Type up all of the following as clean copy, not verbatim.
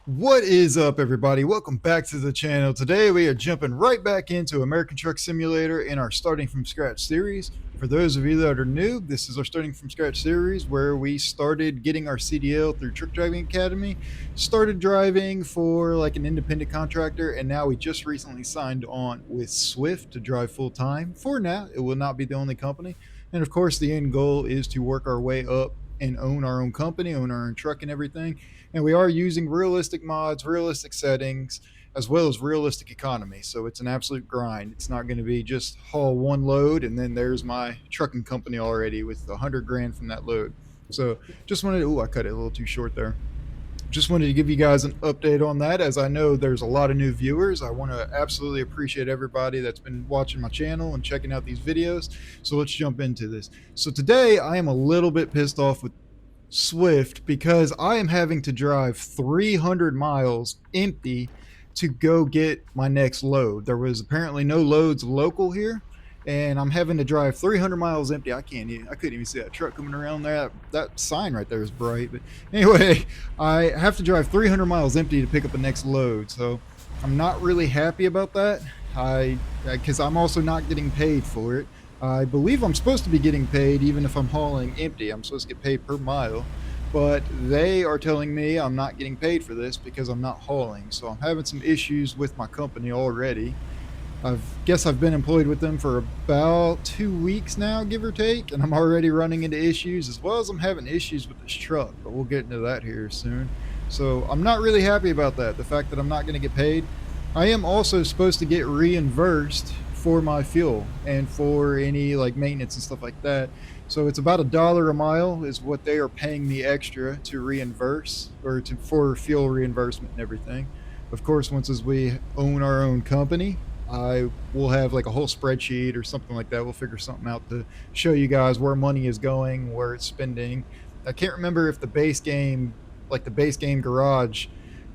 What is up, everybody? Welcome back to the channel. Today we are jumping right back into American Truck Simulator in our Starting From Scratch series. For those of you that are new, this is our Starting From Scratch series where we started getting our CDL through Truck Driving Academy, started driving for like an independent contractor, and now we just recently signed on with Swift to drive full time. For now, it will not be the only company. And of course, the end goal is to work our way up and own our own company, own our own truck and everything. And we are using realistic mods, realistic settings, as well as realistic economy. So it's an absolute grind. It's not going to be just haul one load and then there's my trucking company already with 100 grand from that load. So just wanted to, I cut it a little too short there. Just wanted to give you guys an update on that, as I know there's a lot of new viewers. I want to absolutely appreciate everybody that's been watching my channel and checking out these videos. So let's jump into this. So today I am a little bit pissed off with Swift because I am having to drive 300 miles empty to go get my next load. There was apparently no loads local here, and I'm having to drive 300 miles empty. I couldn't even see that truck coming around there. That sign right there is bright. But anyway, I have to drive 300 miles empty to pick up the next load. So I'm not really happy about that. Because I'm also not getting paid for it. I believe I'm supposed to be getting paid even if I'm hauling empty. I'm supposed to get paid per mile, but they are telling me I'm not getting paid for this because I'm not hauling. So I'm having some issues with my company already. Guess I've been employed with them for about 2 weeks now, give or take, and I'm already running into issues, as well as I'm having issues with this truck, but we'll get into that here soon. So I'm not really happy about that, the fact that I'm not going to get paid. I am also supposed to get reimbursed for my fuel and for any like maintenance and stuff like that. So it's about $1 a mile is what they are paying me extra to reimburse or for fuel reimbursement and everything. Of course, once as we own our own company, I will have like a whole spreadsheet or something like that. We'll figure something out to show you guys where money is going, where it's spending. I can't remember if the base game, like the base game garage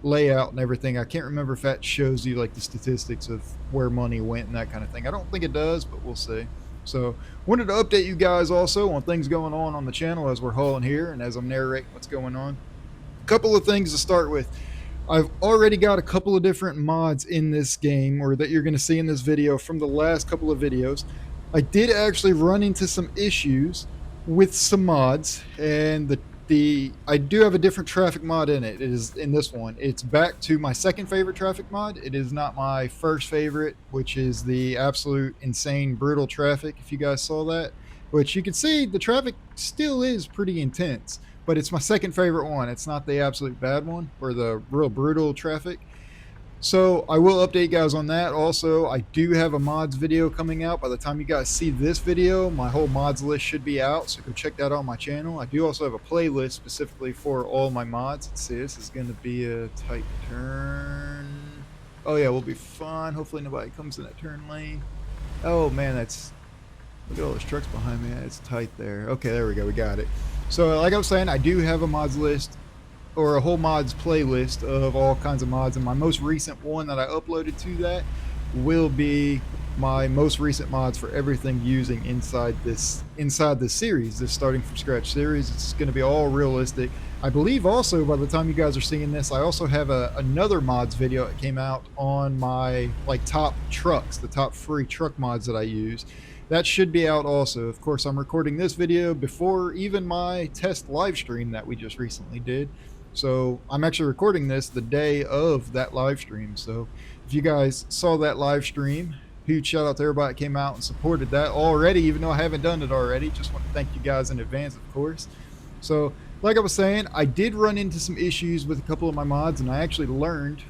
layout and everything, I can't remember if that shows you like the statistics of where money went and that kind of thing. I don't think it does, but we'll see. So wanted to update you guys also on things going on the channel as we're hauling here and as I'm narrating what's going on. A couple of things to start with. I've already got a couple of different mods in this game, or that you're going to see in this video from the last couple of videos. I did actually run into some issues with some mods, and I do have a different traffic mod in it. It is in this one. It's back to my second favorite traffic mod. It is not my first favorite, which is the absolute insane brutal traffic. If you guys saw that, which you can see the traffic still is pretty intense, but it's my second favorite one. It's not the absolute bad one or the real brutal traffic. So I will update you guys on that. Also, I do have a mods video coming out. By the time you guys see this video, my whole mods list should be out, so go check that out on my channel. I do also have a playlist specifically for all my mods. Let's see, this is going to be a tight turn. Oh yeah, we'll be fine. Hopefully nobody comes in that turn lane. Oh man, look at all those trucks behind me. It's tight there. Okay, there we go. We got it. So like I was saying, I do have a mods list, or a whole mods playlist of all kinds of mods, and my most recent one that I uploaded to that will be my most recent mods for everything using inside this series, this Starting From Scratch series. It's going to be all realistic. I believe also by the time you guys are seeing this, I also have another mods video that came out on my like top trucks, the top free truck mods that I use. That should be out also. Of course, I'm recording this video before even my test live stream that we just recently did. So I'm actually recording this the day of that live stream. So if you guys saw that live stream, huge shout out to everybody that came out and supported that already, even though I haven't done it already. Just want to thank you guys in advance, of course. So like I was saying, I did run into some issues with a couple of my mods, and I actually learned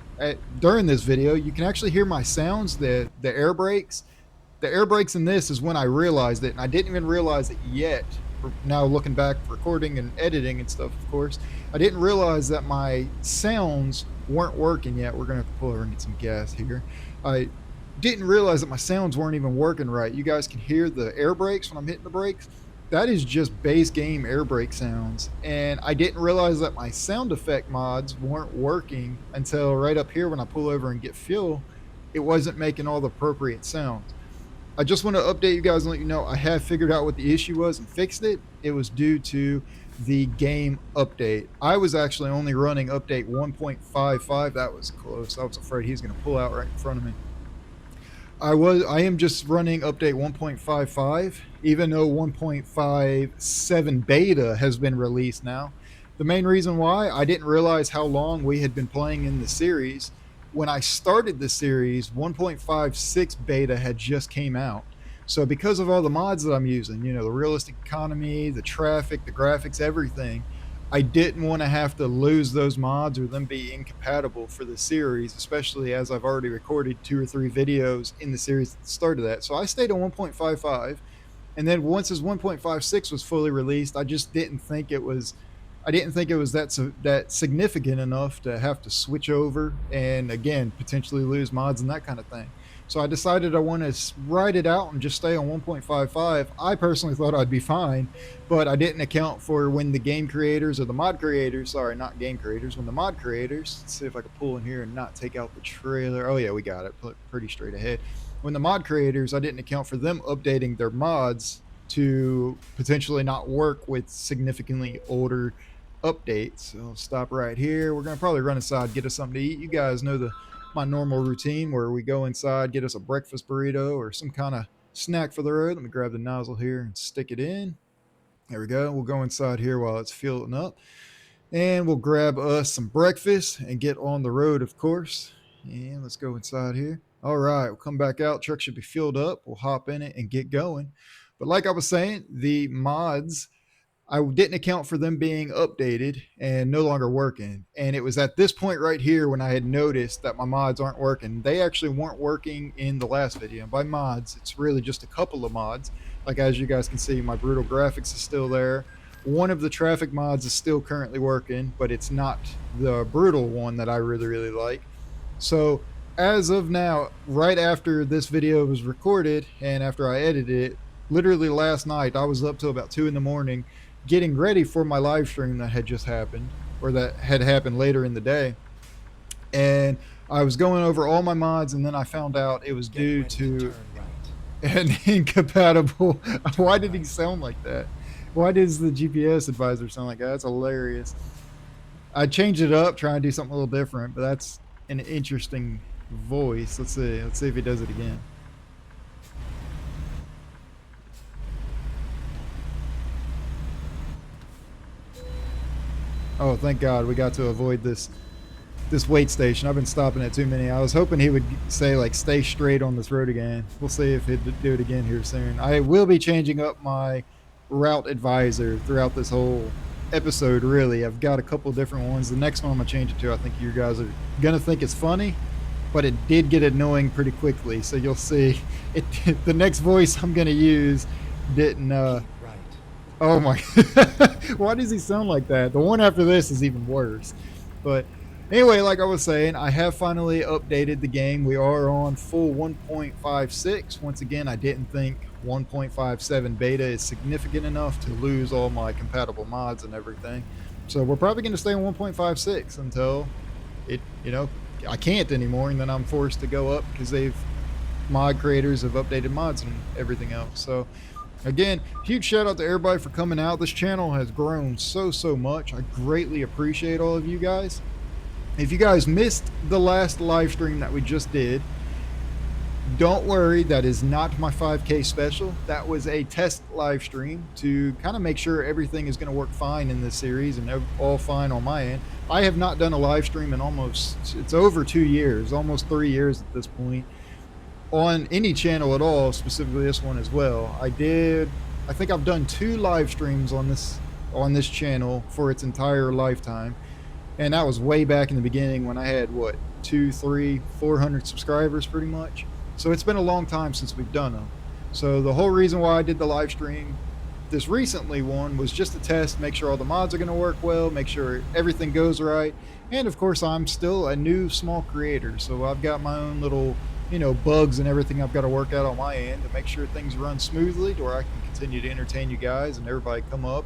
during this video, you can actually hear my sounds, the air brakes. The air brakes in this is when I realized it, and I didn't even realize it yet. Now looking back, recording and editing and stuff, of course, I didn't realize that my sounds weren't working yet. We're gonna have to pull over and get some gas here. I didn't realize that my sounds weren't even working right. You guys can hear the air brakes when I'm hitting the brakes. That is just base game air brake sounds, and I didn't realize that my sound effect mods weren't working until right up here when I pull over and get fuel. It wasn't making all the appropriate sounds. I just want to update you guys and let you know I have figured out what the issue was and fixed it. It was due to the game update. I was actually only running update 1.55. That was close. I was afraid he's going to pull out right in front of me. I am just running update 1.55, even though 1.57 beta has been released now. The main reason why, I didn't realize how long we had been playing in the series. When I started the series, 1.56 beta had just came out. So because of all the mods that I'm using, you know, the realistic economy, the traffic, the graphics, everything, I didn't want to have to lose those mods or them be incompatible for the series, especially as I've already recorded 2 or 3 videos in the series at the start of that. So I stayed on 1.55, and then once his 1.56 was fully released, I just didn't think it was that significant enough to have to switch over and again potentially lose mods and that kind of thing. So I decided I want to ride it out and just stay on 1.55. I personally thought I'd be fine, but I didn't account for when the game creators or the mod creators, sorry, not game creators, when the mod creators, let's see if I can pull in here and not take out the trailer. Oh yeah, we got it pretty straight ahead. When the mod creators, I didn't account for them updating their mods to potentially not work with significantly older updates. So I'll stop right here. We're going to probably run inside, get us something to eat. You guys know my normal routine where we go inside, get us a breakfast burrito or some kind of snack for the road. Let me grab the nozzle here and stick it in. There we go. We'll go inside here while it's filling up, and we'll grab us some breakfast and get on the road, of course. And let's go inside here. All right, we'll come back out. Truck should be filled up. We'll hop in it and get going. But like I was saying, the mods, I didn't account for them being updated and no longer working. And it was at this point right here when I had noticed that my mods aren't working. They actually weren't working in the last video. And by mods, it's really just a couple of mods. Like as you guys can see, my brutal graphics is still there. One of the traffic mods is still currently working, but it's not the brutal one that I really, really like. So as of now, right after this video was recorded and after I edited it, literally last night, I was up till about 2 in the morning getting ready for my live stream that had just happened, or that had happened later in the day. And I was going over all my mods, and then I found out it was due to an incompatible. Why did he sound like that? Why does the GPS advisor sound like that? That's hilarious. I changed it up, trying to do something a little different, but that's an interesting voice. Let's see if he does it again. Oh, thank God we got to avoid this wait station. I've been stopping at too many. I was hoping he would say like stay straight on this road again. We'll see if he'd do it again here soon. I will be changing up my route advisor throughout this whole episode, really. I've got a couple different ones. The next one I'm gonna change it to, I think you guys are gonna think it's funny, but it did get annoying pretty quickly. So you'll see it. The next voice I'm gonna use didn't oh my, why does he sound like that? The one after this is even worse. But anyway, like I was saying, I have finally updated the game. We are on full 1.56. Once again, I didn't think 1.57 beta is significant enough to lose all my compatible mods and everything. So we're probably going to stay on 1.56 until it, you know, I can't anymore, and then I'm forced to go up because mod creators have updated mods and everything else. So again, huge shout out to everybody for coming out. This channel has grown so much. I greatly appreciate all of you guys. If you guys missed the last live stream that we just did, don't worry, that is not my 5K special. That was a test live stream to kind of make sure everything is going to work fine in this series and all fine on my end. I have not done a live stream in it's over 2 years, almost 3 years at this point, on any channel at all, specifically this one as well. I think I've done 2 live streams on this channel for its entire lifetime, and that was way back in the beginning when I had what, 200, 300, 400 subscribers pretty much. So it's been a long time since we've done them. So the whole reason why I did the live stream this recently one was just to test, make sure all the mods are going to work well, make sure everything goes right, and of course I'm still a new small creator, so I've got my own little, you know, bugs and everything I've got to work out on my end to make sure things run smoothly to where I can continue to entertain you guys and everybody come up.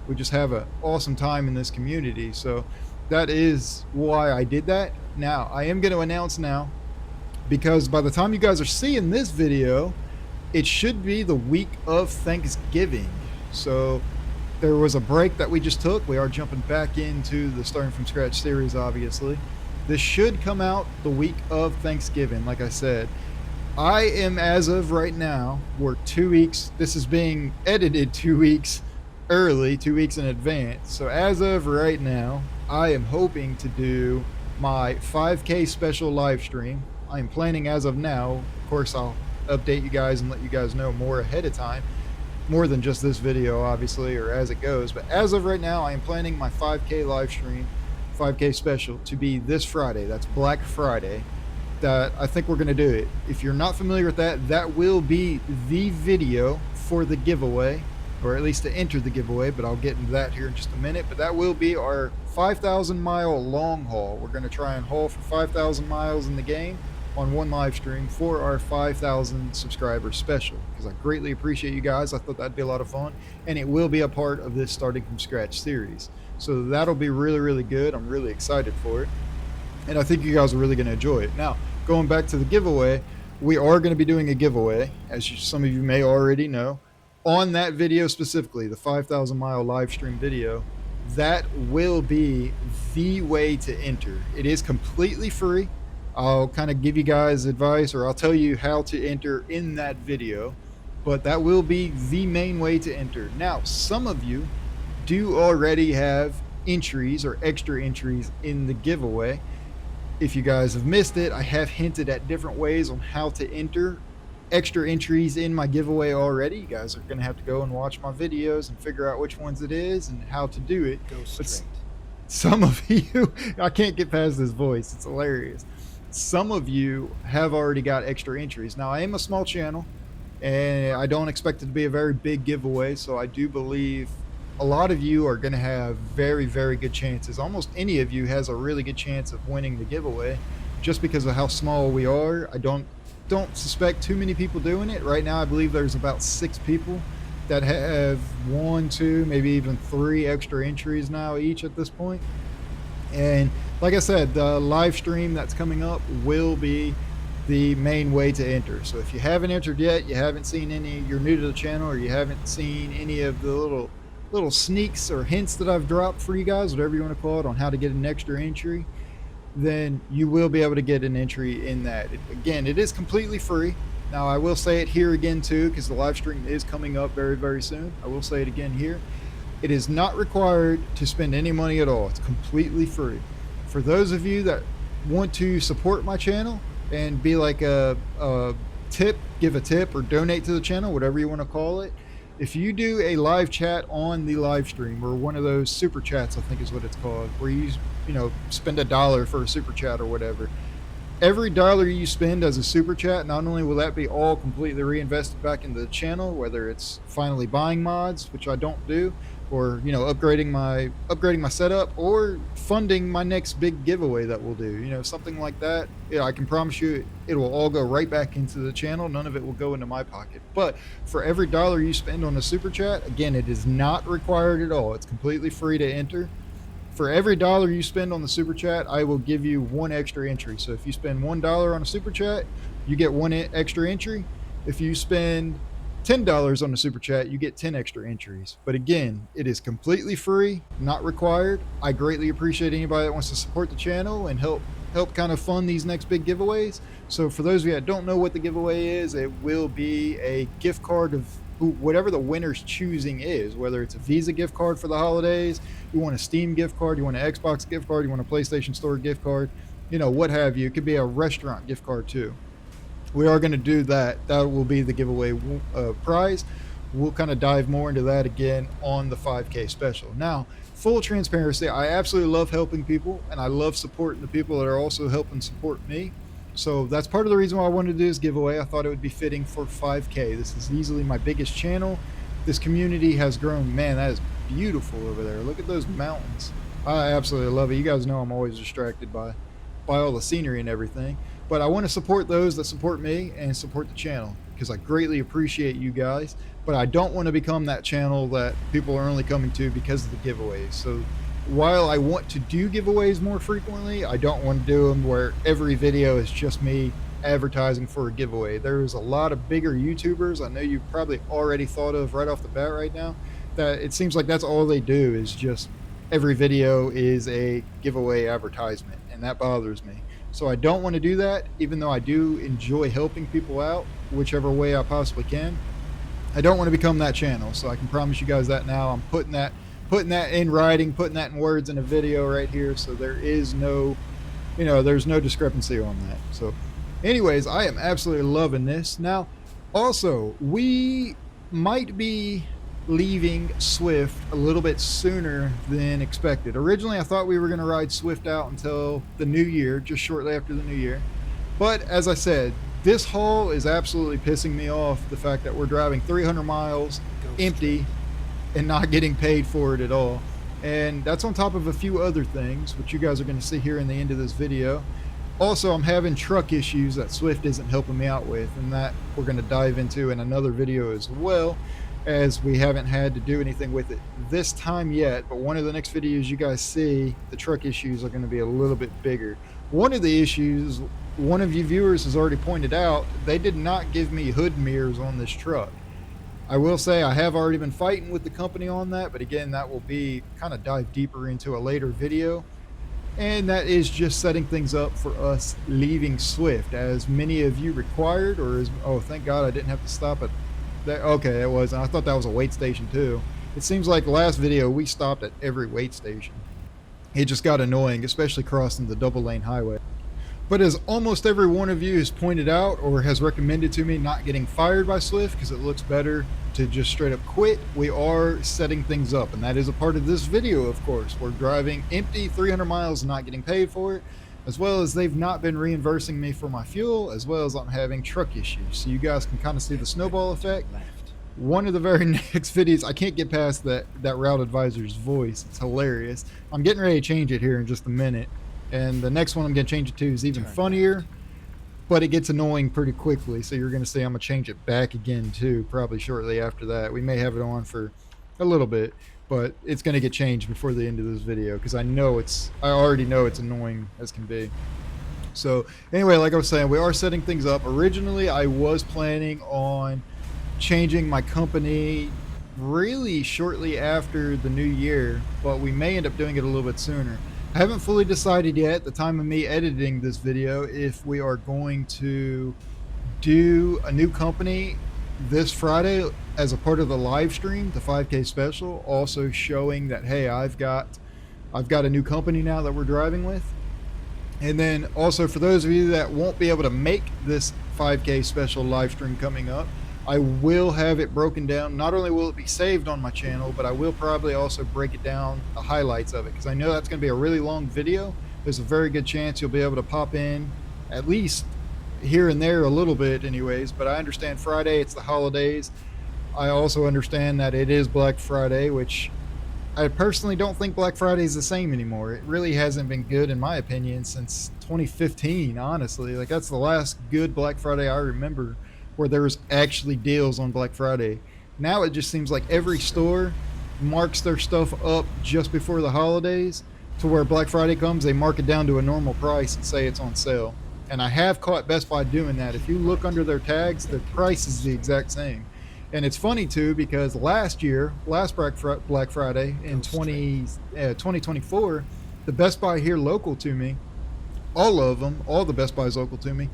We just have an awesome time in this community. So that is why I did that. Now, I am going to announce now, because by the time you guys are seeing this video, it should be the week of Thanksgiving. So there was a break that we just took. We are jumping back into the Starting From Scratch series, obviously. This should come out the week of Thanksgiving, like I said. I am, as of right now, we're 2 weeks. This is being edited 2 weeks early, 2 weeks in advance. So as of right now, I am hoping to do my 5K special live stream. I am planning as of now. Of course, I'll update you guys and let you guys know more ahead of time. More than just this video, obviously, or as it goes. But as of right now, I am planning my 5K live stream, 5K special, to be this Friday. That's Black Friday. That I think we're going to do it. If you're not familiar with that, that will be the video for the giveaway, or at least to enter the giveaway, but I'll get into that here in just a minute. But that will be our 5,000 mile long haul. We're going to try and haul for 5,000 miles in the game on one live stream for our 5,000 subscriber special, because I greatly appreciate you guys. I thought that'd be a lot of fun, and it will be a part of this Starting From Scratch series. So that'll be really, really good. I'm really excited for it, and I think you guys are really going to enjoy it. Now, going back to the giveaway, we are going to be doing a giveaway, as some of you may already know. On that video specifically, the 5,000 mile live stream video, that will be the way to enter. It is completely free. I'll kind of give you guys advice, or I'll tell you how to enter in that video, but that will be the main way to enter. Now, some of you do already have entries or extra entries in the giveaway. If you guys have missed it, I have hinted at different ways on how to enter extra entries in my giveaway already. You guys are going to have to go and watch my videos and figure out which ones it is and how to do it. Go straight. Some of you, I can't get past this voice. It's hilarious. Some of you have already got extra entries. Now, I am a small channel, and I don't expect it to be a very big giveaway, so I do believe a lot of you are going to have very, very good chances. Almost any of you has a really good chance of winning the giveaway, just because of how small we are. I don't suspect too many people doing it. Right now, I believe there's about 6 people that have 1, 2, maybe even 3 extra entries now each at this point. And like I said, the live stream that's coming up will be the main way to enter. So if you haven't entered yet, you haven't seen any, you're new to the channel, or you haven't seen any of the little sneaks or hints that I've dropped for you guys, whatever you want to call it, on how to get an extra entry, then you will be able to get an entry in that. Again, it is completely free. Now, I will say it here again too, because the live stream is coming up very, very soon. I will say it again here. It is not required to spend any money at all. It's completely free. For those of you that want to support my channel and be like a tip, give a tip or donate to the channel, whatever you want to call it, if you do a live chat on the live stream, or one of those super chats, I think is what it's called, where you spend $1 for a super chat or whatever, every $1 you spend as a super chat, not only will that be all completely reinvested back into the channel, whether it's finally buying mods, which I don't do, or upgrading my setup, or funding my next big giveaway that we'll do, something like that. I can promise you it will all go right back into the channel. None of it will go into my pocket. But for every $1 you spend on a super chat, again, it is not required at all. It's completely free to enter. For every $1 you spend on the super chat, I will give you 1 extra entry. So if you spend $1 on a super chat, you get 1 extra entry. If you spend $10 on the super chat, you get 10 extra entries. But again, it is completely free, not required. I greatly appreciate anybody that wants to support the channel and help kind of fund these next big giveaways. So for those of you that don't know what the giveaway is, it will be a gift card of whatever the winner's choosing is, whether it's a Visa gift card for the holidays, you want a Steam gift card, you want an Xbox gift card, you want a PlayStation Store gift card, what have you. It could be a restaurant gift card too. We are going to do that. That will be the giveaway prize. We'll kind of dive more into that again on the 5K special. Now, full transparency, I absolutely love helping people, and I love supporting the people that are also helping support me. So that's part of the reason why I wanted to do this giveaway. I thought it would be fitting for 5K. This is easily my biggest channel. This community has grown. Man, that is beautiful over there. Look at those mountains. I absolutely love it. You guys know I'm always distracted by all the scenery and everything. But I want to support those that support me and support the channel, because I greatly appreciate you guys. But I don't want to become that channel that people are only coming to because of the giveaways. So while I want to do giveaways more frequently, I don't want to do them where every video is just me advertising for a giveaway. There's a lot of bigger YouTubers I know you probably already thought of right off the bat right now that it seems like that's all they do, is just every video is a giveaway advertisement, and that bothers me. So I don't want to do that, even though I do enjoy helping people out whichever way I possibly can. I don't want to become that channel, so I can promise you guys that now. I'm putting that in writing, putting that in words in a video right here, so there is no, there's no discrepancy on that. So anyways, I am absolutely loving this. Now, also, we might be leaving Swift a little bit sooner than expected. Originally, I thought we were going to ride Swift out until the new year, just shortly after the new year. But as I said, this haul is absolutely pissing me off, the fact that we're driving 300 miles empty and not getting paid for it at all. And that's on top of a few other things, which you guys are going to see here in the end of this video. Also, I'm having truck issues that Swift isn't helping me out with, and that we're going to dive into in another video as well, as we haven't had to do anything with it this time yet. But one of the next videos you guys see, the truck issues are going to be a little bit bigger. One of the issues, one of you viewers has already pointed out, they did not give me hood mirrors on this truck. I will say I have already been fighting with the company on that, but again, that will be kind of dive deeper into a later video. And that is just setting things up for us leaving Swift, as many of you required, or as, oh, thank God I didn't have to stop at that. Okay, it was, and I thought that was a wait station too. It seems like the last video we stopped at every wait station. It just got annoying, especially crossing the double lane highway. But as almost every one of you has pointed out or has recommended to me, not getting fired by Swift because it looks better to just straight up quit, we are setting things up, and that is a part of this video. Of course, we're driving empty 300 miles and not getting paid for it, as well as they've not been reimbursing me for my fuel, as well as I'm having truck issues. So you guys can kind of see the snowball effect. One of the very next videos, I can't get past that route advisor's voice. It's hilarious. I'm getting ready to change it here in just a minute. And the next one I'm going to change it to is even funnier, but it gets annoying pretty quickly. So you're going to see I'm going to change it back again too, probably shortly after that. We may have it on for a little bit, but it's going to get changed before the end of this video, because I already know it's annoying as can be. So anyway, like I was saying, we are setting things up. Originally, I was planning on changing my company really shortly after the new year, but we may end up doing it a little bit sooner. I haven't fully decided yet at the time of me editing this video if we are going to do a new company this Friday as a part of the live stream, the 5K special, also showing that, hey, I've got a new company now that we're driving with. And then also, for those of you that won't be able to make this 5K special live stream coming up, I will have it broken down. Not only will it be saved on my channel, but I will probably also break it down, the highlights of it, because I know that's going to be a really long video. There's a very good chance you'll be able to pop in at least here and there a little bit anyways, but I understand Friday, it's the holidays. I also understand that it is Black Friday, which I personally don't think Black Friday is the same anymore. It really hasn't been good, in my opinion, since 2015, honestly. Like, that's the last good Black Friday I remember, where there was actually deals on Black Friday. Now it just seems like every store marks their stuff up just before the holidays, to where Black Friday comes, they mark it down to a normal price and say it's on sale. And I have caught Best Buy doing that. If you look under their tags, the price is the exact same. And it's funny too, because last Black Friday in 2024, the Best Buy here local to me, all of them, all the Best Buys local to me,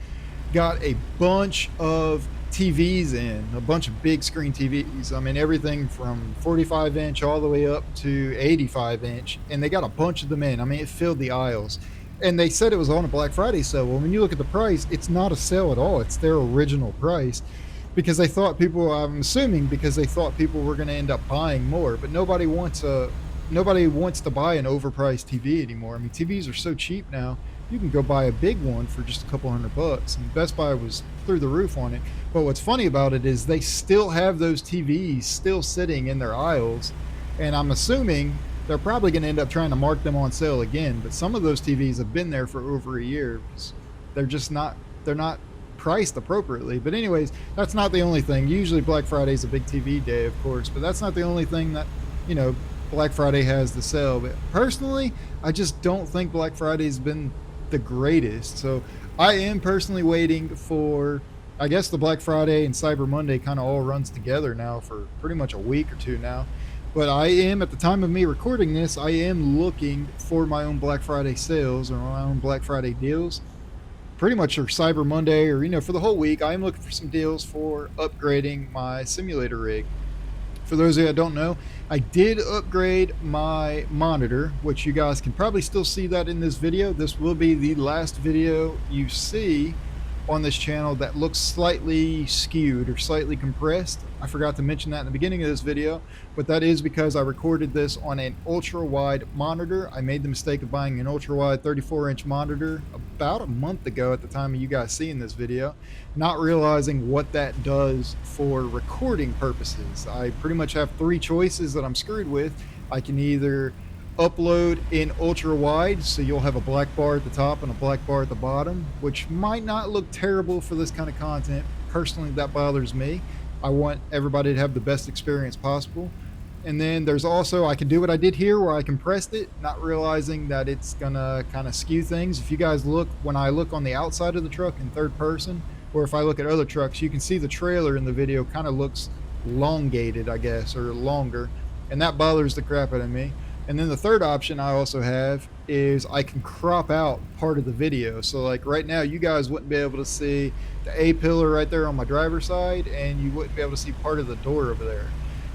got a bunch of TVs in, a bunch of big screen TVs. I mean, everything from 45 inch all the way up to 85 inch, and they got a bunch of them in. I mean, it filled the aisles, and they said it was on a Black Friday sale. Well, when you look at the price, it's not a sale at all. It's their original price, because they thought people, I'm assuming because they thought people were going to end up buying more, but nobody wants to buy an overpriced TV anymore. I mean, TVs are so cheap now. You can go buy a big one for just a couple $100, and Best Buy was through the roof on it. But what's funny about it is they still have those TVs still sitting in their aisles, and I'm assuming they're probably going to end up trying to mark them on sale again. But some of those TVs have been there for over a year. They're not priced appropriately. But anyways, that's not the only thing. Usually Black Friday is a big TV day, of course, but that's not the only thing that, you know, Black Friday has to sell. But personally, I just don't think Black Friday's been the greatest. So I am personally waiting for, I guess the Black Friday and Cyber Monday kind of all runs together now for pretty much a week or two now. But I am, at the time of me recording this, I am looking for my own Black Friday sales or my own Black Friday deals. Pretty much for Cyber Monday or, for the whole week, I am looking for some deals for upgrading my simulator rig. For those of you that don't know, I did upgrade my monitor, which you guys can probably still see that in this video. This will be the last video you see on this channel that looks slightly skewed or slightly compressed. I forgot to mention that in the beginning of this video, but that is because I recorded this on an ultra-wide monitor. I made the mistake of buying an ultra-wide 34-inch monitor about a month ago at the time of you guys seeing this video, not realizing what that does for recording purposes. I pretty much have three choices that I'm screwed with. I can either upload in ultra wide, so you'll have a black bar at the top and a black bar at the bottom, which might not look terrible for this kind of content. Personally, that bothers me. I want everybody to have the best experience possible. And then there's also, I can do what I did here where I compressed it, not realizing that it's gonna kind of skew things. If you guys look, when I look on the outside of the truck in third person, or if I look at other trucks, you can see the trailer in the video kind of looks elongated, I guess, or longer, and that bothers the crap out of me. And then the third option I also have is I can crop out part of the video. So like right now, you guys wouldn't be able to see the A-pillar right there on my driver's side, and you wouldn't be able to see part of the door over there,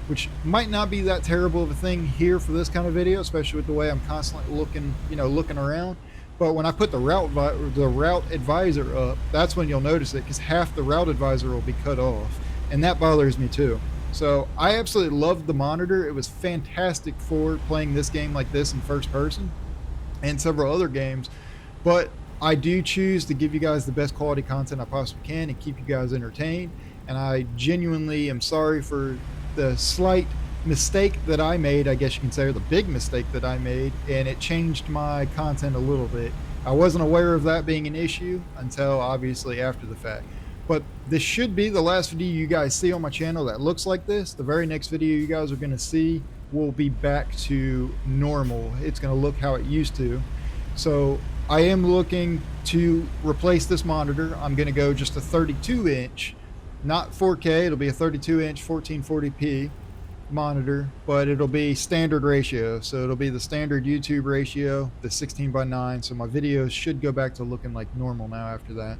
which might not be that terrible of a thing here for this kind of video, especially with the way I'm constantly looking, looking around. But when I put the route advisor up, that's when you'll notice it, because half the route advisor will be cut off, and that bothers me too. So I absolutely loved the monitor. It was fantastic for playing this game like this in first person and several other games, but I do choose to give you guys the best quality content I possibly can and keep you guys entertained. And I genuinely am sorry for the slight mistake that I made, I guess you can say, or the big mistake that I made, and it changed my content a little bit. I wasn't aware of that being an issue until obviously after the fact. But this should be the last video you guys see on my channel that looks like this. The very next video you guys are going to see will be back to normal. It's going to look how it used to. So I am looking to replace this monitor. I'm going to go just a 32-inch, not 4K. It'll be a 32-inch 1440p monitor, but it'll be standard ratio. So it'll be the standard YouTube ratio, the 16:9. So my videos should go back to looking like normal now after that.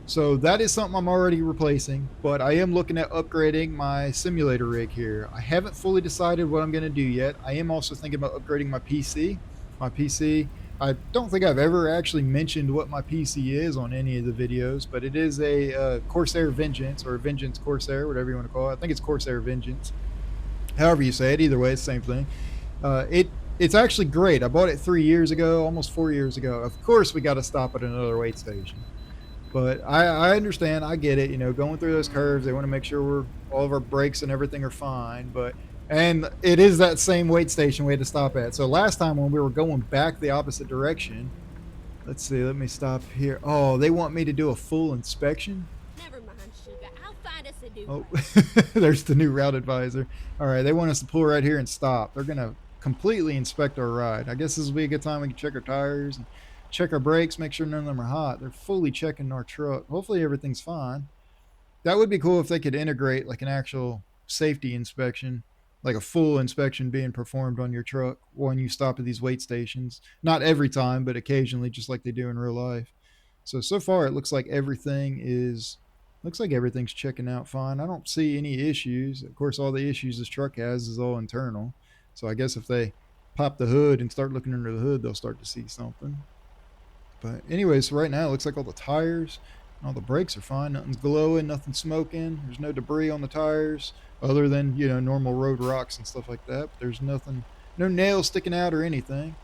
So that is something I'm already replacing, but I am looking at upgrading my simulator rig here. I haven't fully decided what I'm going to do yet. I am also thinking about upgrading my PC. My PC, I don't think I've ever actually mentioned what my PC is on any of the videos, but it is a Corsair Vengeance, or Vengeance Corsair, whatever you want to call it. I think it's Corsair Vengeance. However you say it, either way, it's the same thing. It's actually great. I bought it 3 years ago, almost 4 years ago. Of course, we got to stop at another weight station. But I understand, I get it, going through those curves, they want to make sure all of our brakes and everything are fine, and it is that same weight station we had to stop at. So last time when we were going back the opposite direction, let's see, let me stop here. Oh, they want me to do a full inspection? Never mind, sugar. I'll find us a new Oh, there's the new route advisor. All right, they want us to pull right here and stop. They're going to completely inspect our ride. I guess this will be a good time we can check our tires and check our brakes, make sure none of them are hot. They're fully checking our truck. Hopefully everything's fine. That would be cool if they could integrate like an actual safety inspection, like a full inspection being performed on your truck when you stop at these weight stations. Not every time, but occasionally, just like they do in real life. So far it looks like everything's checking out fine. I don't see any issues. Of course, all the issues this truck has is all internal. So I guess if they pop the hood and start looking under the hood, they'll start to see something. But anyways, so right now it looks like all the tires, all the brakes are fine. Nothing's glowing, nothing's smoking. There's no debris on the tires other than, normal road rocks and stuff like that. But there's nothing, no nails sticking out or anything.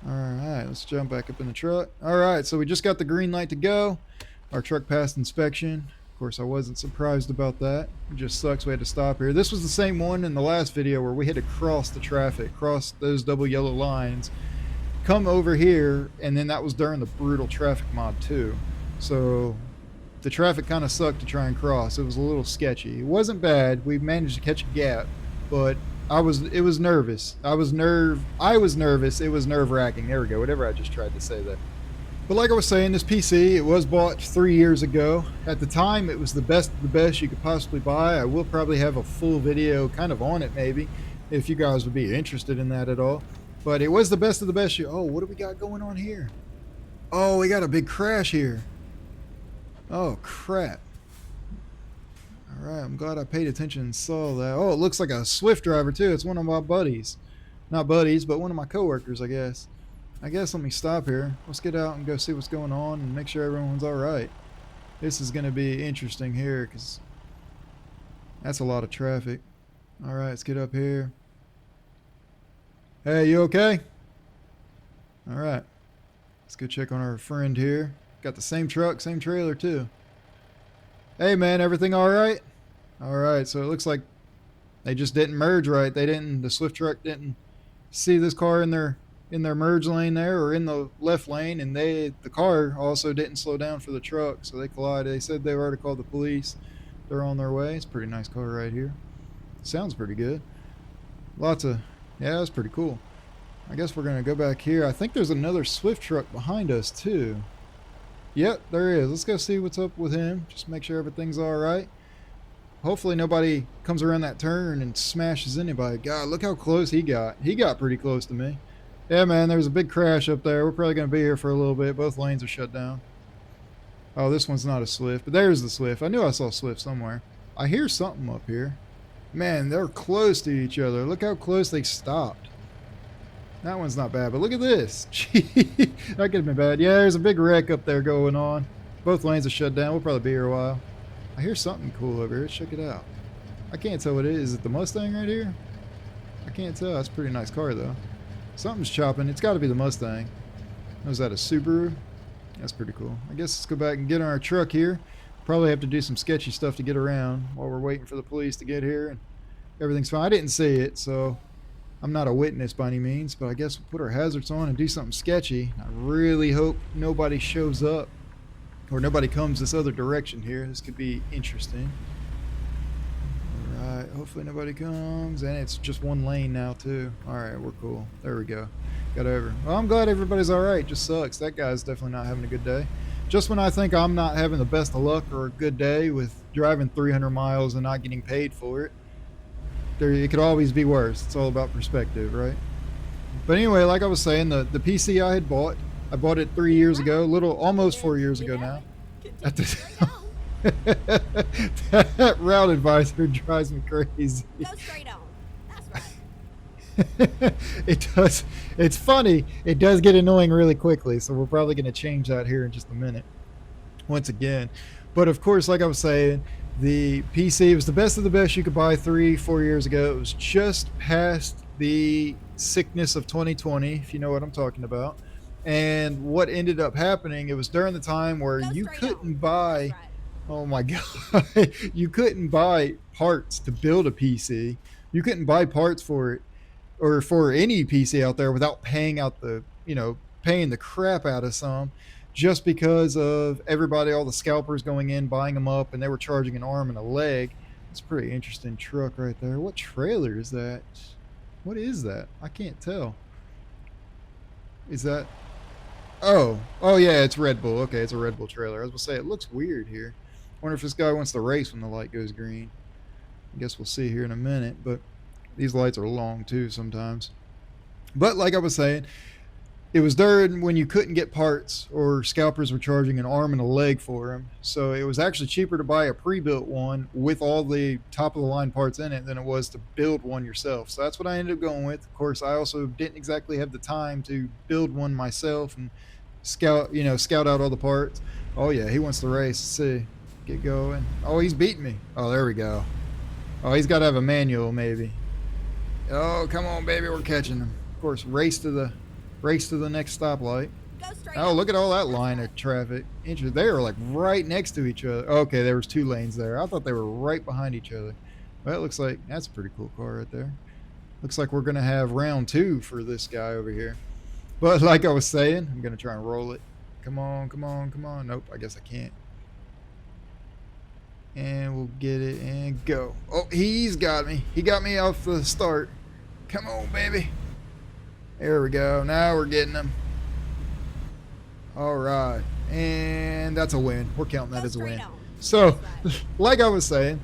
All right, let's jump back up in the truck. All right, so we just got the green light to go. Our truck passed inspection. Of course, I wasn't surprised about that. It just sucks we had to stop here. This was the same one in the last video where we had to cross the traffic, cross those double yellow lines, come over here, and then that was during the brutal traffic mod too. So the traffic kind of sucked to try and cross. It was a little sketchy. It wasn't bad. We managed to catch a gap, but it was nervous. I was nervous. It was nerve-wracking. There we go. Whatever I just tried to say there. But like I was saying, this PC, it was bought 3 years ago. At the time, it was the best of the best you could possibly buy. I will probably have a full video kind of on it maybe, if you guys would be interested in that at all. But it was the best of the best. Oh, what do we got going on here? Oh, we got a big crash here. Oh, crap. All right, I'm glad I paid attention and saw that. Oh, it looks like a Swift driver, too. It's one of my buddies. Not buddies, but one of my coworkers, I guess. Let me stop here. Let's get out and go see what's going on and make sure everyone's all right. This is going to be interesting here because that's a lot of traffic. All right, let's get up here. Hey, you okay? All right. Let's go check on our friend here. Got the same truck, same trailer, too. Hey, man, everything all right? All right, so it looks like they just didn't merge right. The Swift truck didn't see this car in their merge lane there, or in the left lane, and the car also didn't slow down for the truck, so they collided. They said they already called the police. They're on their way. It's a pretty nice car right here. Sounds pretty good. Yeah, that's pretty cool. I guess we're gonna go back here. I think there's another Swift truck behind us too. Yep, there is. Let's go see what's up with him. Just make sure everything's all right. Hopefully nobody comes around that turn and smashes anybody. God, look how close he got. He got pretty close to me. Yeah, man, there's a big crash up there. We're probably going to be here for a little bit. Both lanes are shut down. Oh, this one's not a Swift, but there's the Swift. I knew I saw Swift somewhere. I hear something up here. Man, they're close to each other. Look how close they stopped. That one's not bad, but look at this. Gee, that could have been bad. Yeah, there's a big wreck up there going on. Both lanes are shut down. We'll probably be here a while. I hear something cool over here. Let's check it out. I can't tell what it is. Is it the Mustang right here? I can't tell. That's a pretty nice car, though. Something's chopping. It's got to be the Mustang. Was that a Subaru? That's pretty cool. I guess let's go back and get on our truck here. Probably have to do some sketchy stuff to get around while we're waiting for the police to get here. And everything's fine. I didn't see it, so I'm not a witness by any means. But I guess we'll put our hazards on and do something sketchy. I really hope nobody shows up or nobody comes this other direction here. This could be interesting. Alright, hopefully nobody comes. And it's just one lane now, too. Alright, we're cool. There we go. Got over. Well, I'm glad everybody's alright. Just sucks. That guy's definitely not having a good day. Just when I think I'm not having the best of luck or a good day with driving 300 miles and not getting paid for it, it could always be worse. It's all about perspective, right? But anyway, like I was saying, the PC I bought it 3 years ago, almost 4 years ago now. That route advisor drives me crazy. Go straight on. That's right. It does. It's funny. It does get annoying really quickly, so we're probably going to change that here in just a minute. Once again. But of course, like I was saying, the PC was the best of the best you could buy 3-4 years ago. It was just past the sickness of 2020, if you know what I'm talking about. And what ended up happening, it was during the time where you couldn't buy, oh my God, you couldn't buy parts to build a PC. You couldn't buy parts for it or for any PC out there without paying out paying the crap out of some, just because of everybody, all the scalpers going in, buying them up, and they were charging an arm and a leg. It's a pretty interesting truck right there. What trailer is that? What is that? I can't tell. Is that... Oh yeah, it's Red Bull. Okay, it's a Red Bull trailer. I was going to say, it looks weird here. Wonder if this guy wants to race when the light goes green. I guess we'll see here in a minute, but these lights are long too sometimes. But like I was saying, it was during when you couldn't get parts, or scalpers were charging an arm and a leg for them. So it was actually cheaper to buy a pre-built one with all the top-of-the-line parts in it than it was to build one yourself. So that's what I ended up going with. Of course, I also didn't exactly have the time to build one myself and scout out all the parts. Oh yeah, he wants to race. Let's see, get going. Oh, he's beating me. Oh, there we go. Oh, he's got to have a manual maybe. Oh, come on, baby, we're catching him. Of course, race to the next stoplight. Oh, look at all that line of traffic. Interesting. They are like right next to each other. Okay, there was 2 lanes there. I thought they were right behind each other. Well, it looks like that's a pretty cool car right there. Looks like we're gonna have round 2 for this guy over here. But like I was saying, I'm gonna try and roll it. Come on, come on, come on. Nope, I guess I can't. And we'll get it and go. Oh, he's got me. He got me off the start. Come on, baby. There we go. Now we're getting them. All right. And that's a win. We're counting that as a win. So, like I was saying,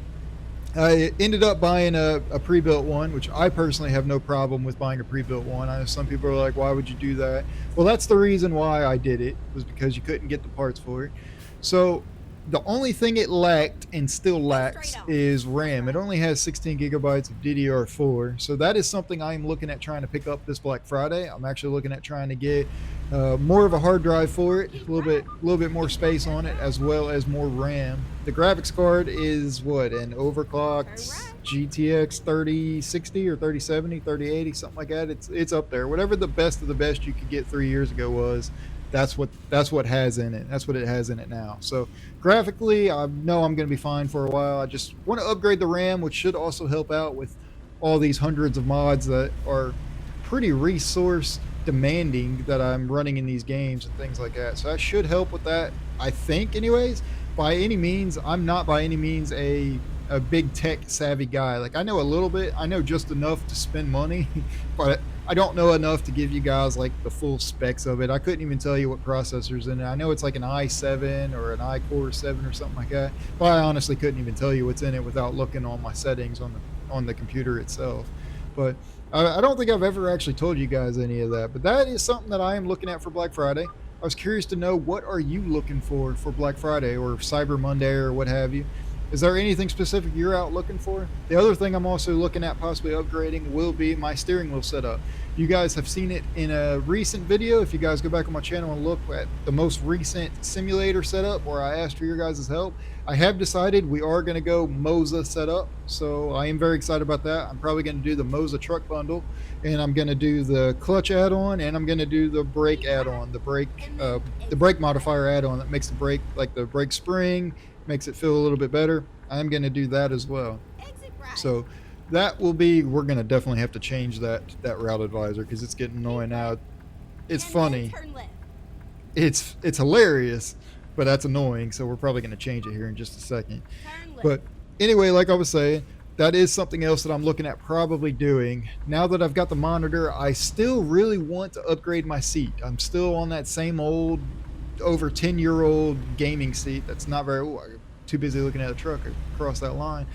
I ended up buying a pre-built one, which I personally have no problem with buying a pre-built one. I know some people are like, why would you do that? Well, that's the reason why I did it, was because you couldn't get the parts for it. So the only thing it lacked and still lacks is RAM. It only has 16 gigabytes of DDR4. So that is something I'm looking at trying to pick up this Black Friday. I'm actually looking at trying to get more of a hard drive for it, a little bit more space on it, as well as more RAM. The graphics card is what, an overclocked GTX 3060 or 3070, 3080, something like that. It's up there. Whatever the best of the best you could get 3 years ago was, that's what has in it. That's what it has in it now. So graphically, I know I'm going to be fine for a while. I just want to upgrade the RAM, which should also help out with all these hundreds of mods that are pretty resource demanding that I'm running in these games and things like that. So that should help with that, I think, anyways. By any means, I'm not by any means a big tech savvy guy. Like, I know a little bit, I know just enough to spend money, but I don't know enough to give you guys like the full specs of it. I couldn't even tell you what processor's in it. I know it's like an i7 or an iCore 7 or something like that, but I honestly couldn't even tell you what's in it without looking on my settings on the computer itself. But I don't think I've ever actually told you guys any of that. But that is something that I am looking at for Black Friday. I was curious to know, what are you looking for Black Friday or Cyber Monday or what have you? Is there anything specific you're out looking for? The other thing I'm also looking at possibly upgrading will be my steering wheel setup. You guys have seen it in a recent video. If you guys go back on my channel and look at the most recent simulator setup where I asked for your guys' help, I have decided we are going to go Moza setup. So I am very excited about that. I'm probably going to do the Moza truck bundle, and I'm going to do the clutch add-on, and I'm going to do the brake add-on, the brake modifier add-on that makes the brake, like the brake spring, makes it feel a little bit better. I'm going to do that as well. So that will be, we're going to definitely have to change that route advisor because it's getting annoying now. It's funny. It's hilarious, but that's annoying. So we're probably going to change it here in just a second. But anyway, like I was saying, that is something else that I'm looking at probably doing. Now that I've got the monitor, I still really want to upgrade my seat. I'm still on that same old, over 10-year-old gaming seat that's not very, I'm too busy looking at a truck across that line.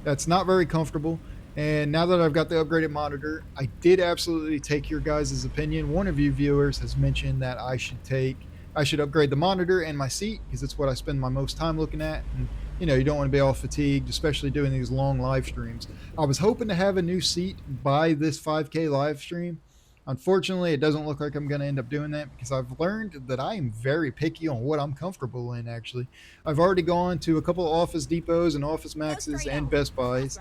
That's not very comfortable. And now that I've got the upgraded monitor, I did absolutely take your guys' opinion. One of you viewers has mentioned that I should upgrade the monitor and my seat because it's what I spend my most time looking at. And you know, you don't want to be all fatigued, especially doing these long live streams. I was hoping to have a new seat by this 5K live stream. Unfortunately, it doesn't look like I'm going to end up doing that because I've learned that I am very picky on what I'm comfortable in, actually. I've already gone to a couple of Office Depots and Office Maxes and Best Buys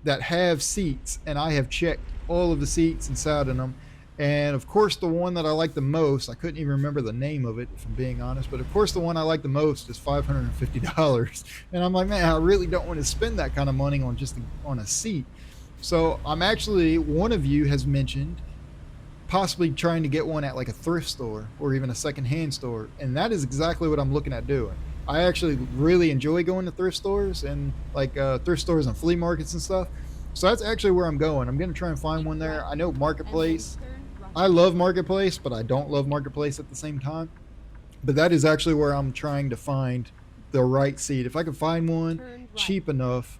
that have seats, and I have checked all of the seats inside of them. And of course, the one that I like the most, I couldn't even remember the name of it, if I'm being honest, but of course, the one I like the most is $550. And I'm like, man, I really don't want to spend that kind of money on just on a seat. So I'm actually, one of you has mentioned possibly trying to get one at like a thrift store or even a secondhand store, and that is exactly what I'm looking at doing. I actually really enjoy going to thrift stores and like thrift stores and flea markets and stuff. So that's actually where I'm going. I'm going to try and find one there. I know Marketplace. I love Marketplace, but I don't love Marketplace at the same time. But that is actually where I'm trying to find the right seat. If I can find one cheap enough,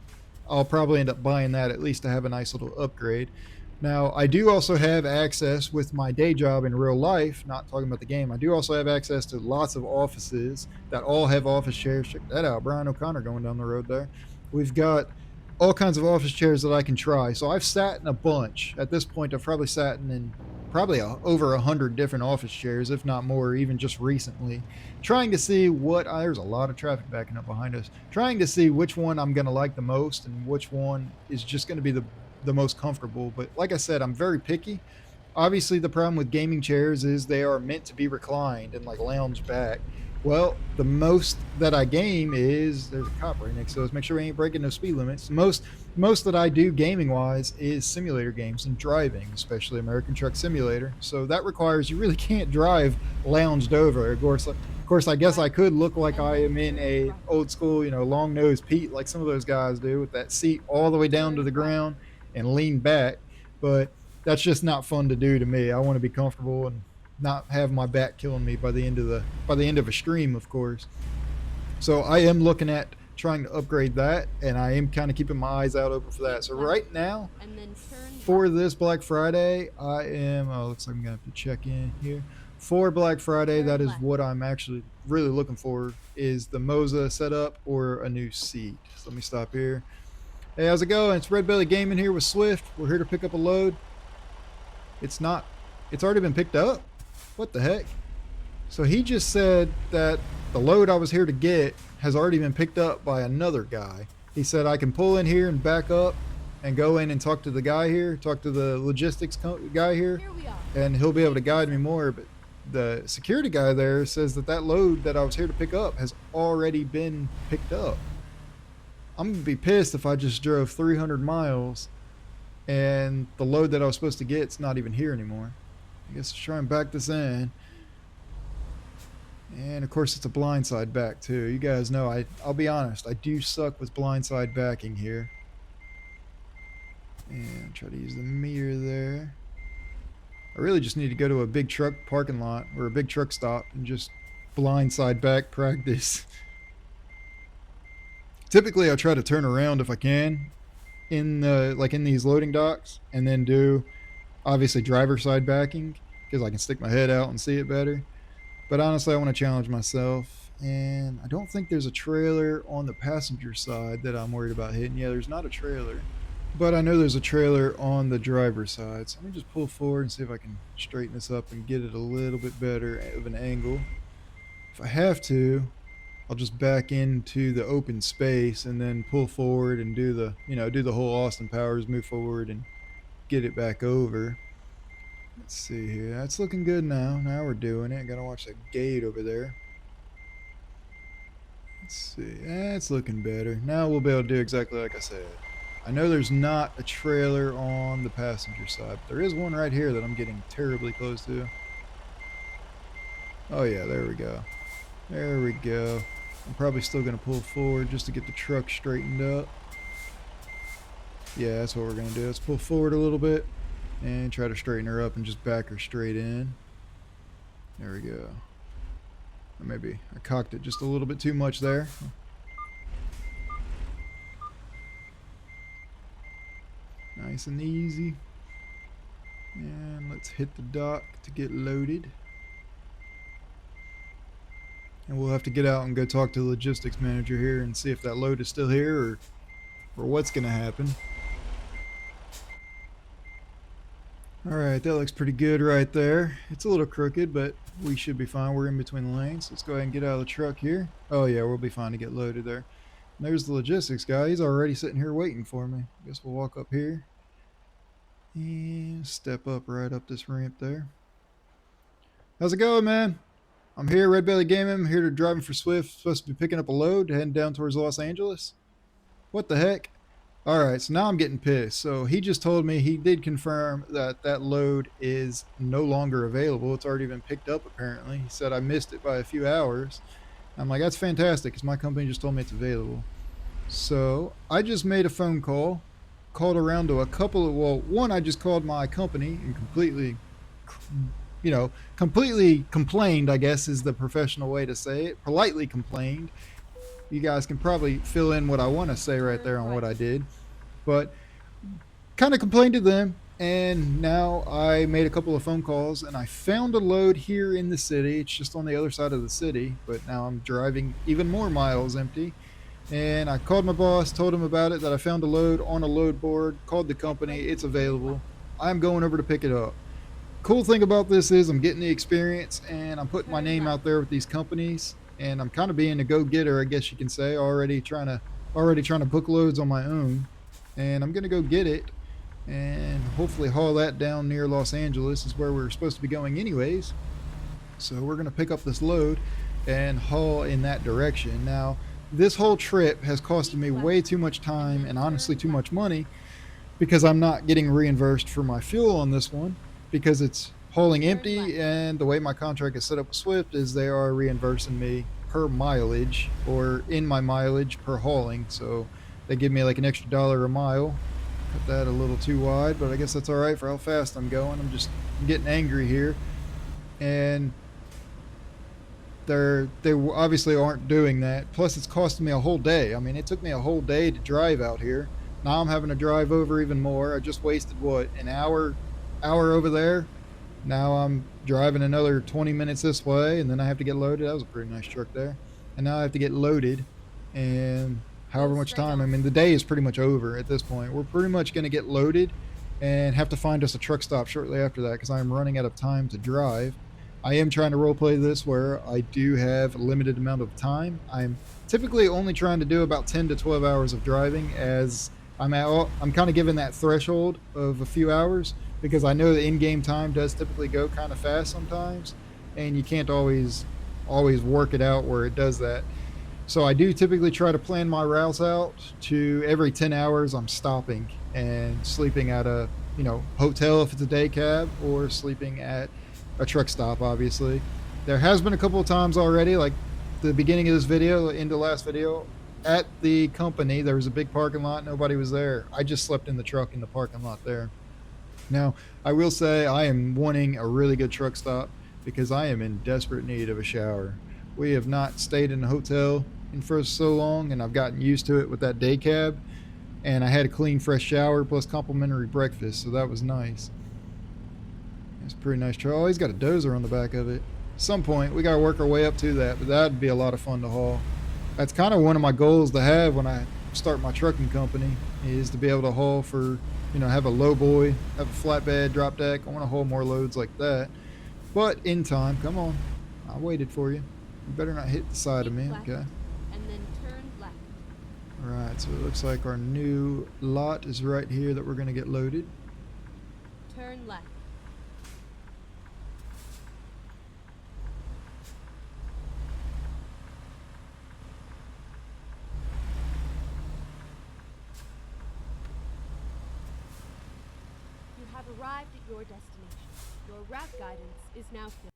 I'll probably end up buying that, at least to have a nice little upgrade. Now, I do also have access with my day job in real life, not talking about the game. I do also have access to lots of offices that all have office chairs. Check that out. Brian O'Connor going down the road there. We've got all kinds of office chairs that I can try. So I've sat in a bunch. At this point, I've probably sat in probably over 100 different office chairs, if not more, even just recently, trying to see there's a lot of traffic backing up behind us, trying to see which one I'm going to like the most and which one is just going to be the most comfortable. But like I said, I'm very picky. Obviously, the problem with gaming chairs is they are meant to be reclined and like lounge back. Well, the most that I game is, there's a cop right next to us. Make sure we ain't breaking no speed limits. Most that I do gaming wise is simulator games and driving, especially American Truck Simulator. So that requires, you really can't drive lounged over. Of course, I guess I could look like I am in a old school, long nosed Pete, like some of those guys do, with that seat all the way down to the ground and lean back. But that's just not fun to do to me. I want to be comfortable and not have my back killing me by the end of a stream, of course. So I am looking at trying to upgrade that, and I am kind of keeping my eyes out open for that. So right now, for this Black Friday, I am. Oh, looks like I'm gonna have to check in here. For Black Friday, that is what I'm actually really looking for: is the Moza setup or a new seat. So let me stop here. Hey, how's it going? It's Red Belly Gaming here with Swift. We're here to pick up a load. It's not. It's already been picked up. What the heck? So he just said that the load I was here to get has already been picked up by another guy. He said I can pull in here and back up and go in and talk to the guy here, talk to the logistics guy here, and he'll be able to guide me more. But the security guy there says that that load that I was here to pick up has already been picked up. I'm going to be pissed if I just drove 300 miles and the load that I was supposed to get's not even here anymore. I guess let's try and back this in. And of course it's a blindside back too. You guys know I'll be honest, I do suck with blindside backing here. And try to use the meter there. I really just need to go to a big truck parking lot or a big truck stop and just blindside back practice. Typically I try to turn around if I can in the in these loading docks and then do obviously driver side backing because I can stick my head out and see it better. But honestly, I want to challenge myself, and I don't think there's a trailer on the passenger side that I'm worried about hitting. Yeah, there's not a trailer, but I know there's a trailer on the driver's side. So let me just pull forward and see if I can straighten this up and get it a little bit better of an angle. If I have to, I'll just back into the open space and then pull forward and do the, do the whole Austin Powers, move forward and get it back over. Let's see here. That's looking good now. Now we're doing it. Gotta watch that gate over there. Let's see. That's looking better. Now we'll be able to do exactly like I said. I know there's not a trailer on the passenger side, but there is one right here that I'm getting terribly close to. Oh yeah, there we go. There we go. I'm probably still gonna pull forward just to get the truck straightened up. Yeah, that's what we're gonna do. Let's pull forward a little bit and try to straighten her up and just back her straight in. There we go. Or maybe I cocked it just a little bit too much there. Nice and easy. And let's hit the dock to get loaded. And we'll have to get out and go talk to the logistics manager here and see if that load is still here or what's going to happen. Alright, that looks pretty good right there. It's a little crooked, but we should be fine. We're in between the lanes. Let's go ahead and get out of the truck here. Oh yeah, we'll be fine to get loaded there. And there's the logistics guy. He's already sitting here waiting for me. Guess we'll walk up here. And step up right up this ramp there. How's it going, man? I'm here, Red Belly Gaming. I'm here to driving for Swift. Supposed to be picking up a load, heading down towards Los Angeles. What the heck? Alright, so now I'm getting pissed. So he just told me he did confirm that that load is no longer available. It's already been picked up apparently. He said I missed it by a few hours. I'm like, that's fantastic because my company just told me it's available. So I just made a phone call, called around to a couple of, well, one, I just called my company and completely complained, I guess is the professional way to say it. Politely complained. You guys can probably fill in what I want to say right there on what I did, but kind of complained to them. And now I made a couple of phone calls and I found a load here in the city. It's just on the other side of the city, but now I'm driving even more miles empty. And I called my boss, told him about it, that I found a load on a load board, called the company, it's available. I'm going over to pick it up. Cool thing about this is I'm getting the experience and I'm putting my name out there with these companies. And I'm kind of being a go-getter, I guess you can say, already trying to book loads on my own. And I'm going to go get it and hopefully haul that down near Los Angeles is where we're supposed to be going anyways. So we're going to pick up this load and haul in that direction. Now, this whole trip has costed me way too much time and honestly too much money because I'm not getting reimbursed for my fuel on this one because it's hauling empty, and the way my contract is set up with Swift is they are reimbursing me per mileage or in my mileage per hauling. So they give me like an extra $1 a mile. Cut that a little too wide, but I guess that's all right for how fast I'm going. I'm getting angry here. And They obviously aren't doing that. Plus, it's costing me a whole day. I mean, it took me a whole day to drive out here. Now I'm having to drive over even more. I just wasted what, an hour over there. Now I'm driving another 20 minutes this way, and then I have to get loaded. That was a pretty nice truck there. And now I have to get loaded, and Go however much straight time. I on. mean, the day is pretty much over at this point. We're pretty much going to get loaded and have to find us a truck stop shortly after that because I'm running out of time to drive. I am trying to roleplay this where I do have a limited amount of time. I'm typically only trying to do about 10 to 12 hours of driving as I'm kind of given that threshold of a few hours because I know the in-game time does typically go kind of fast sometimes, and you can't always work it out where it does that. So I do typically try to plan my routes out to every 10 hours I'm stopping and sleeping at a, hotel if it's a day cab, or sleeping at a truck stop, obviously. There has been a couple of times already, like the beginning of this video, into last video, at the company, there was a big parking lot, nobody was there. I just slept in the truck in the parking lot there. Now, I will say I am wanting a really good truck stop because I am in desperate need of a shower. We have not stayed in a hotel in for so long, and I've gotten used to it with that day cab. And I had a clean, fresh shower plus complimentary breakfast, so that was nice. It's a pretty nice truck. Oh, he's got a dozer on the back of it. At some point, we got to work our way up to that, but that'd be a lot of fun to haul. That's kind of one of my goals to have when I start my trucking company, is to be able to haul for, have a low boy, have a flatbed, drop deck. I want to haul more loads like that. But in time, come on. I waited for you. You better not hit the side of Keep me, left, okay? and then turn left. All right, so it looks like our new lot is right here that we're going to get loaded. Turn left. You have arrived at your destination. Your route guidance is now filled.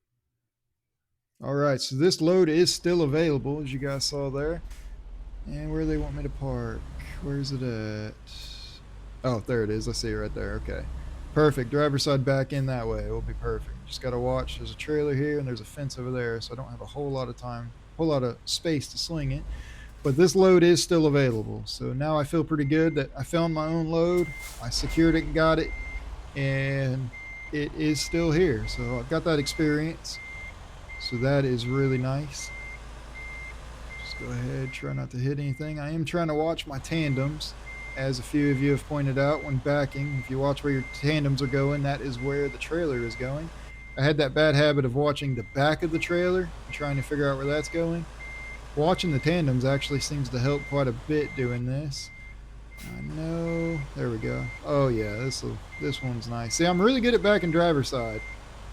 All right, so this load is still available, as you guys saw there. And where do they want me to park? Where's it at? Oh, there it is. I see it right there. Okay. Perfect. Driver's side back in that way. It will be perfect. Just got to watch. There's a trailer here and there's a fence over there, so I don't have a whole lot of time, whole lot of space to sling it. But this load is still available. So now I feel pretty good that I found my own load. I secured it and got it, and it is still here. So I've got that experience. So that is really nice. Just go ahead, try not to hit anything. I am trying to watch my tandems, as a few of you have pointed out when backing. If you watch where your tandems are going, that is where the trailer is going. I had that bad habit of watching the back of the trailer and trying to figure out where that's going. Watching the tandems actually seems to help quite a bit doing this. I know. There we go. Oh yeah, this one's nice. See, I'm really good at back and driver's side.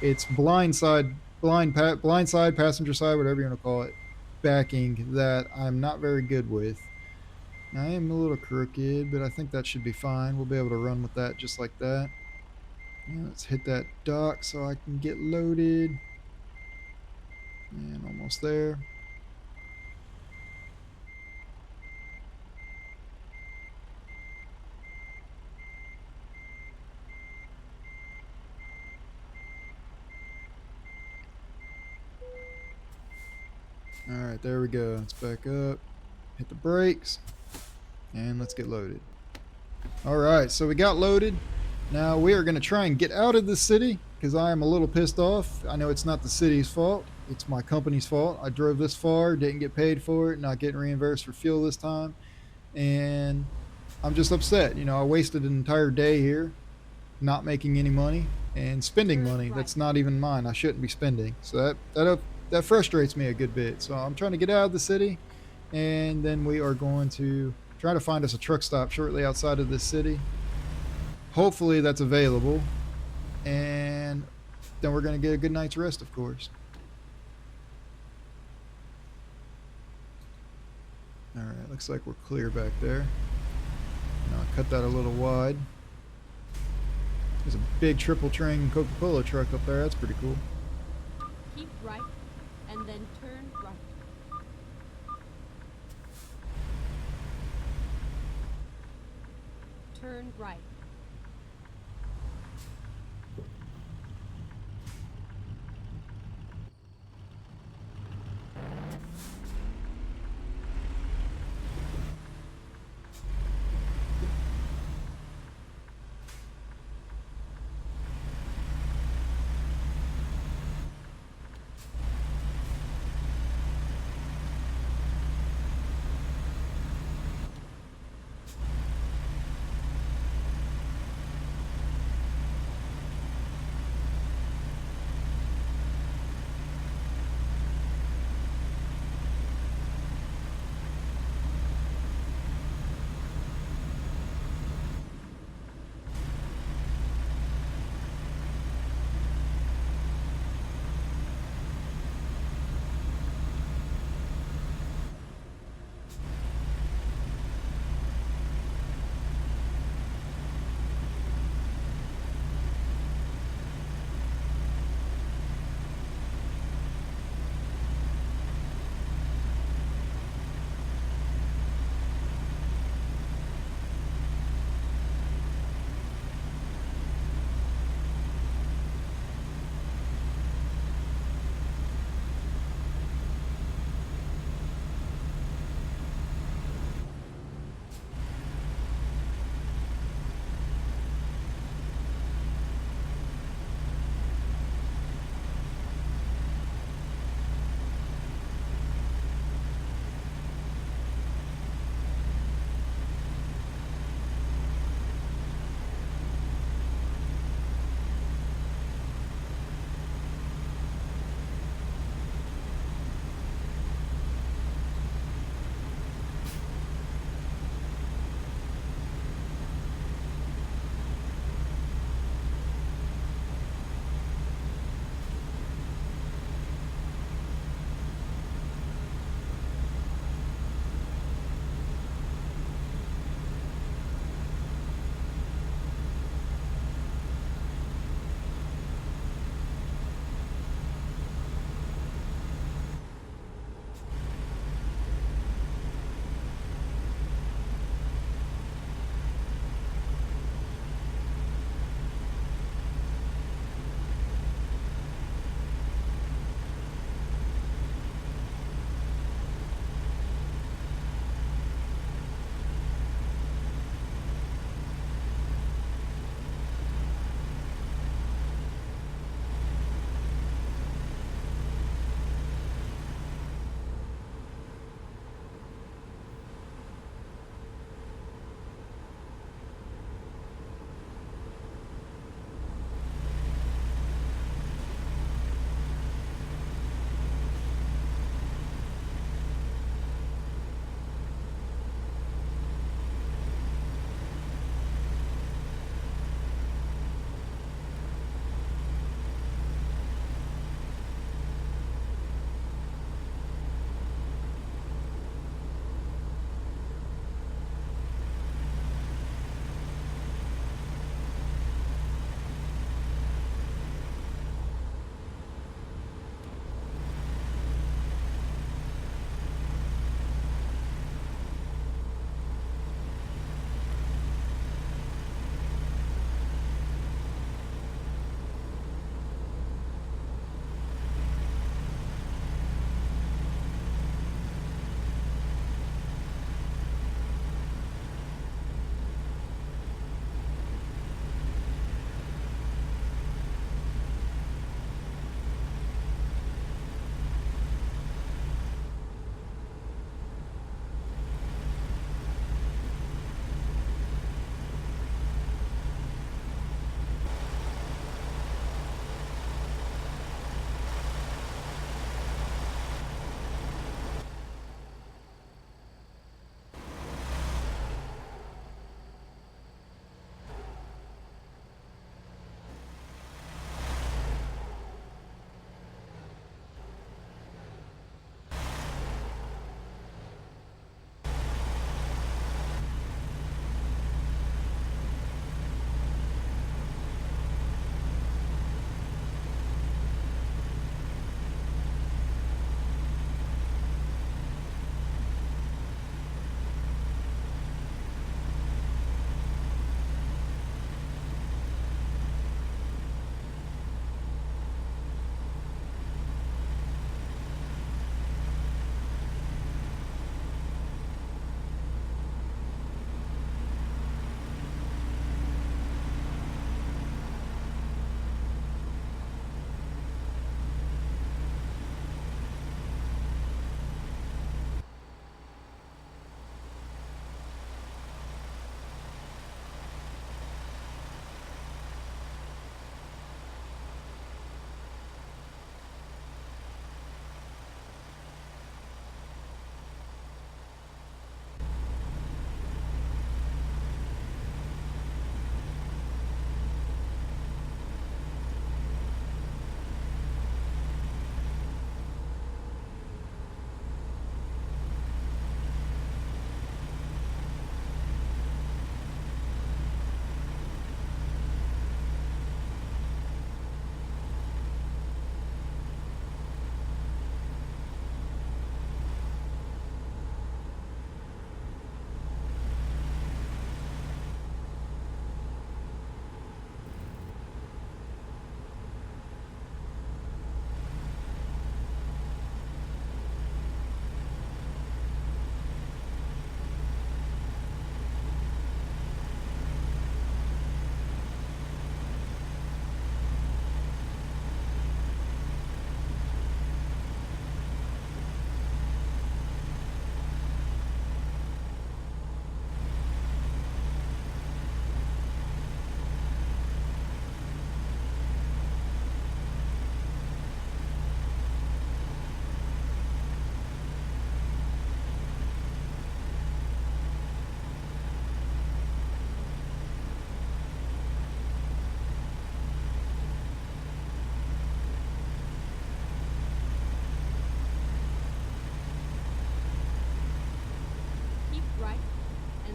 It's blind side, blind side, passenger side, whatever you want to call it, backing that I'm not very good with. I am a little crooked, but I think that should be fine. We'll be able to run with that just like that. Yeah, let's hit that dock so I can get loaded. And almost there. All right, there we go. Let's back up, hit the brakes, and let's get loaded. All right, so we got loaded. Now we are going to try and get out of the city because I am a little pissed off. I know it's not the city's fault. It's my company's fault. I drove this far, didn't get paid for it, not getting reimbursed for fuel this time. And I'm just upset. I wasted an entire day here not making any money and spending money that's not even mine. I shouldn't be spending. So that frustrates me a good bit. So I'm trying to get out of the city, and then we are going to try to find us a truck stop shortly outside of this city. Hopefully that's available, and then we're going to get a good night's rest, of course. All right, looks like we're clear back there. Now I cut that a little wide. There's a big triple train Coca-Cola truck up there. That's pretty cool. Keep right, and then turn right. Turn right.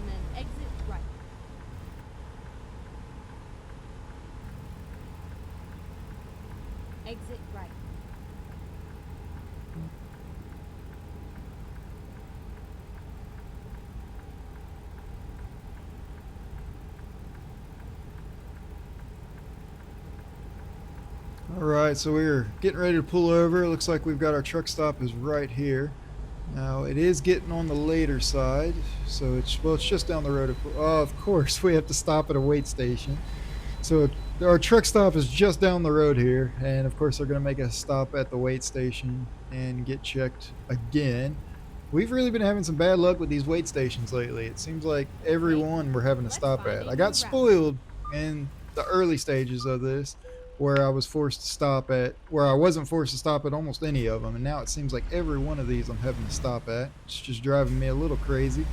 then exit right. Exit right. All right, so we're getting ready to pull over. It looks like we've got our truck stop is right here. Now it is getting on the later side, so it's just down the road. Oh, of course, we have to stop at a weight station. So our truck stop is just down the road here, and of course they're going to make us stop at the weight station and get checked again. We've really been having some bad luck with these weight stations lately. It seems like every Okay, one we're having to let's stop find at. a I new got route. spoiled in the early stages of this, where I was forced to stop at, where I wasn't forced to stop at almost any of them, and now it seems like every one of these I'm having to stop at. It's just driving me a little crazy.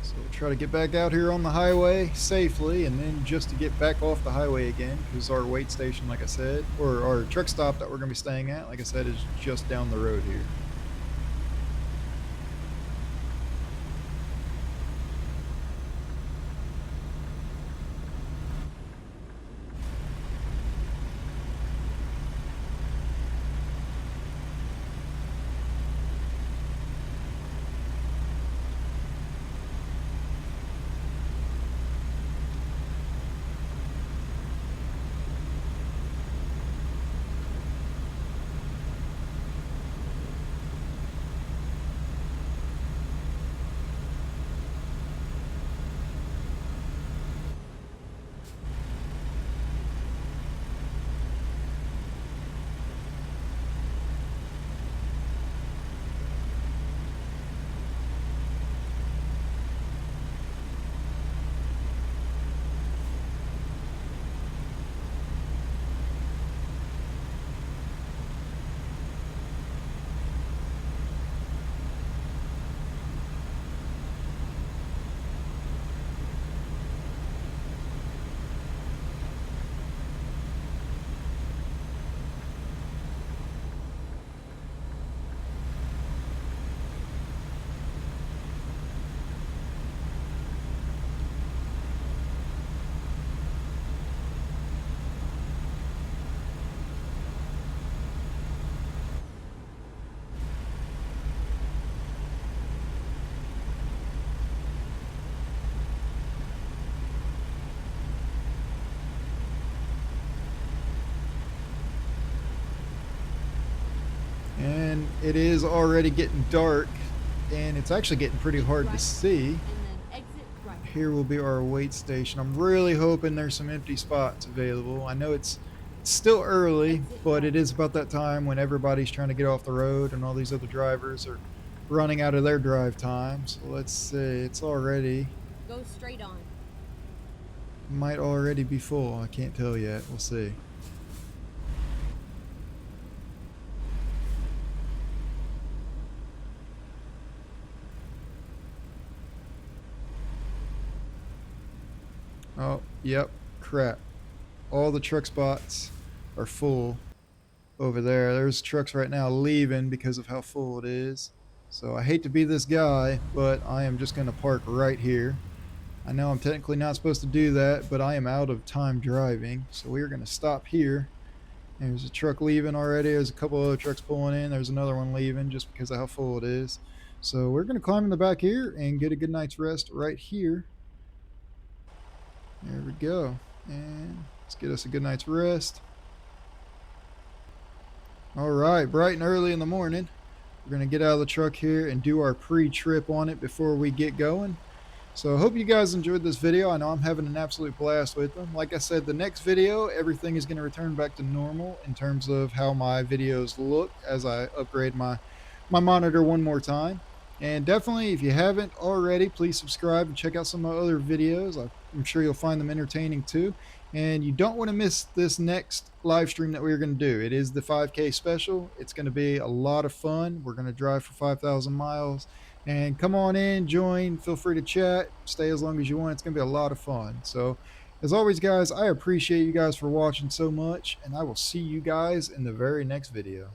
So we'll try to get back out here on the highway safely, and then just to get back off the highway again, because our weight station, like I said, or our truck stop that we're going to be staying at, like I said, is just down the road here. And it is already getting dark, and it's actually getting pretty hard to see. And then exit right. Here will be our weight station. I'm really hoping there's some empty spots available. I know it's still early, but it is about that time when everybody's trying to get off the road and all these other drivers are running out of their drive time. So let's see, it's already, Go straight on. might already be full. I can't tell yet. We'll see. Oh, yep, crap. All the truck spots are full over there. There's trucks right now leaving because of how full it is. So I hate to be this guy, but I am just going to park right here. I know I'm technically not supposed to do that, but I am out of time driving. So we are going to stop here. There's a truck leaving already. There's a couple other trucks pulling in. There's another one leaving just because of how full it is. So we're going to climb in the back here and get a good night's rest right here. There we go. And let's get us a good night's rest. All right, bright and early in the morning. We're going to get out of the truck here and do our pre-trip on it before we get going. So I hope you guys enjoyed this video. I know I'm having an absolute blast with them. Like I said, the next video, everything is going to return back to normal in terms of how my videos look as I upgrade my monitor one more time. And definitely, if you haven't already, please subscribe and check out some of my other videos. I'm sure you'll find them entertaining too. And you don't want to miss this next live stream that we're going to do. It is the 5K special. It's going to be a lot of fun. We're going to drive for 5,000 miles. And come on in, join, feel free to chat, stay as long as you want. It's going to be a lot of fun. So, as always, guys, I appreciate you guys for watching so much, and I will see you guys in the very next video.